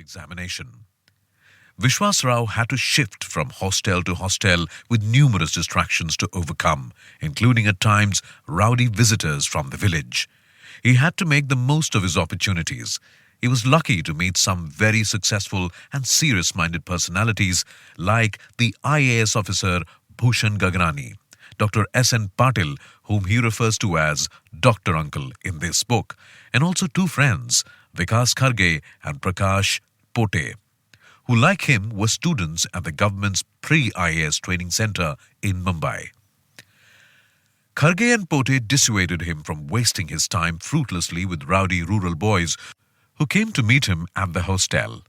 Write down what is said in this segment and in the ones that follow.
examination. Vishwas Rao had to shift from hostel to hostel with numerous distractions to overcome, including at times rowdy visitors from the village. He had to make the most of his opportunities. He was lucky to meet some very successful and serious-minded personalities like the IAS officer Bhushan Gagrani, Dr. S.N. Patil, whom he refers to as Dr. Uncle in this book, and also two friends, Vikas Kharge and Prakash Pote, who like him were students at the government's pre-IAS training centre in Mumbai. Kharge and Pote dissuaded him from wasting his time fruitlessly with rowdy rural boys who came to meet him at the hostel.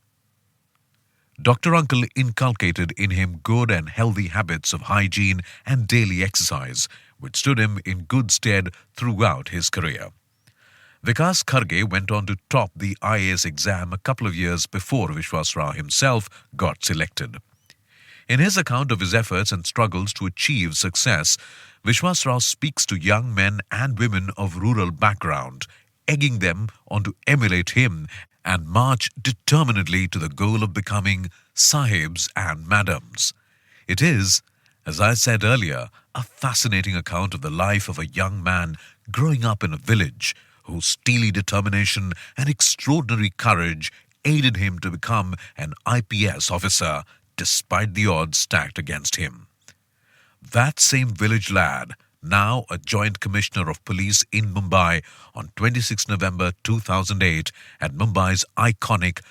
Dr. Uncle inculcated in him good and healthy habits of hygiene and daily exercise, which stood him in good stead throughout his career. Vikas Kharge went on to top the IAS exam a couple of years before Vishwas Rao himself got selected. In his account of his efforts and struggles to achieve success, Vishwas Rao speaks to young men and women of rural background, egging them on to emulate him and march determinedly to the goal of becoming sahibs and madams. It is, as I said earlier, a fascinating account of the life of a young man growing up in a village whose steely determination and extraordinary courage aided him to become an IPS officer despite the odds stacked against him. That same village lad, now a Joint Commissioner of Police in Mumbai on 26 November 2008 at Mumbai's iconic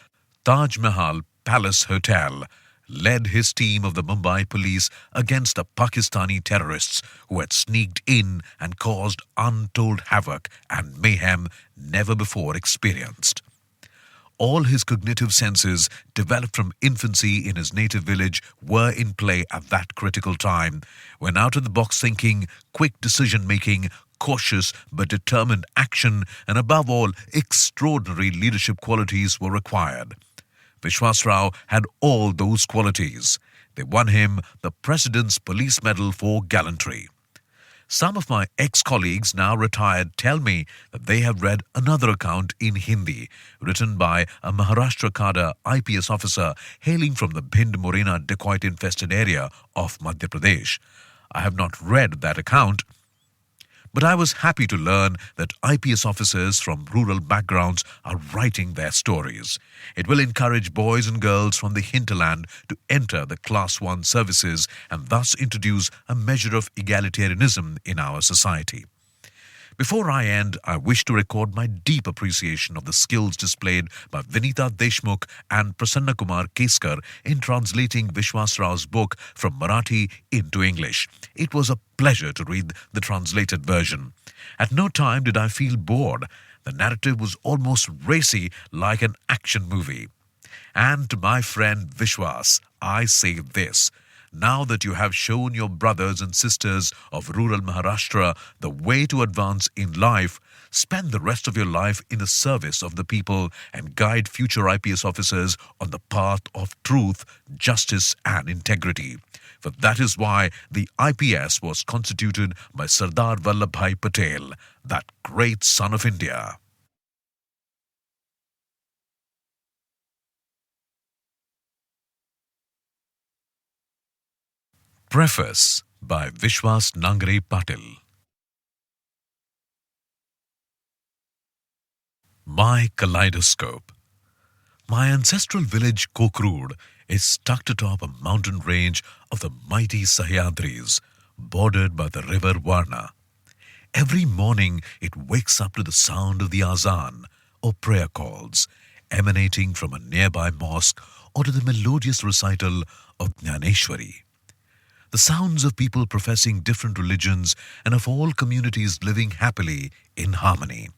Taj Mahal Palace Hotel, led his team of the Mumbai police against the Pakistani terrorists who had sneaked in and caused untold havoc and mayhem never before experienced. All his cognitive senses, developed from infancy in his native village, were in play at that critical time, when out-of-the-box thinking, quick decision-making, cautious but determined action, and above all, extraordinary leadership qualities were required. Vishwas Rao had all those qualities. They won him the President's Police Medal for gallantry. Some of my ex-colleagues, now retired, tell me that they have read another account in Hindi, written by a Maharashtra cadre IPS officer hailing from the Bhind-Morena dacoit-infested area of Madhya Pradesh. I have not read that account, but I was happy to learn that IPS officers from rural backgrounds are writing their stories. It will encourage boys and girls from the hinterland to enter the Class 1 services and thus introduce a measure of egalitarianism in our society. Before I end, I wish to record my deep appreciation of the skills displayed by Vinita Deshmukh and Prasanna Kumar Keskar in translating Vishwas Rao's book from Marathi into English. It was a pleasure to read the translated version. At no time did I feel bored. The narrative was almost racy, like an action movie. And to my friend Vishwas, I say this: now that you have shown your brothers and sisters of rural Maharashtra the way to advance in life, spend the rest of your life in the service of the people and guide future IPS officers on the path of truth, justice and integrity. For that is why the IPS was constituted by Sardar Vallabhbhai Patel, that great son of India. Preface by Vishwas Nangre Patil. My kaleidoscope. My ancestral village Kokrud is tucked atop a mountain range of the mighty Sahyadris, bordered by the river Varna. Every morning it wakes up to the sound of the azan, or prayer calls, emanating from a nearby mosque, or to the melodious recital of Jnaneshwari. The sounds of people professing different religions and of all communities living happily in harmony.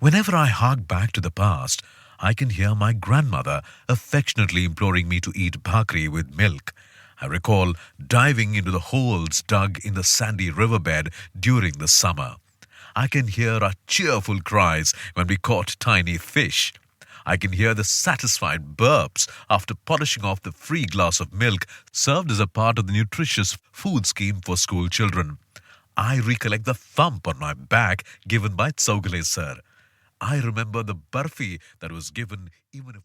Whenever I hark back to the past, I can hear my grandmother affectionately imploring me to eat bhakri with milk. I recall diving into the holes dug in the sandy riverbed during the summer. I can hear our cheerful cries when we caught tiny fish. I can hear the satisfied burps after polishing off the free glass of milk served as a part of the nutritious food scheme for school children. I recollect the thump on my back given by Tsaugale sir. I remember the barfi that was given even if